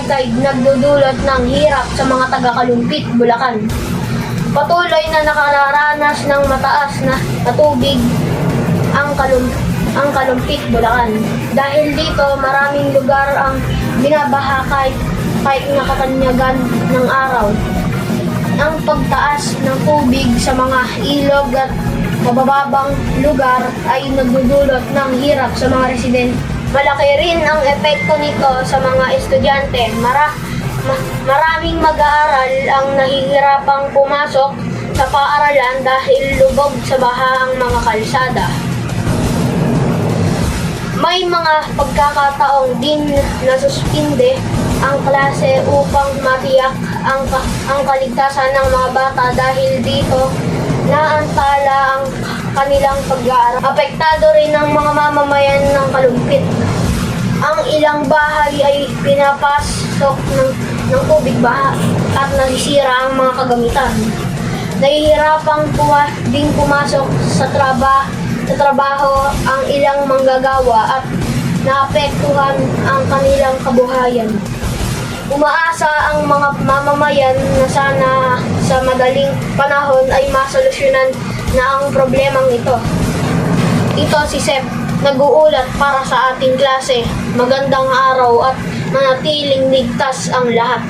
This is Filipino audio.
high tide nagdudulot ng hirap sa mga taga-Kalumpit, Bulacan. Patuloy na nakararanas ng mataas na tubig ang Kalumpit, Bulacan. Dahil dito, maraming lugar ang binabaha kahit nakatanyagan ng araw. Ang pagtaas ng tubig sa mga ilog at mabababang lugar ay nagdudulot ng hirap sa mga residente. Malaki rin ang epekto nito sa mga estudyante. Maraming mag-aaral ang nahihirapang pumasok sa paaralan dahil lubog sa baha ang mga kalsada. May mga pagkakataong din nasuspinde ang klase upang matiyak ang kaligtasan ng mga bata dahil dito naantala ang kanilang pag-aaral. Apektado rin ang mga mamamayan ng Kalumpit. Ang ilang bahay ay pinapasok ng tubig baha at nasisira ang mga kagamitan. Nahihirapang din pumasok sa trabaho ang ilang manggagawa at naapektuhan ang kanilang kabuhayan. Umaasa ang mga mamamayan na sana sa madaling panahon ay masolusyonan na ang problemang ito. Ito si Sep, nag-uulat para sa ating klase. Magandang araw at manatiling ligtas ang lahat.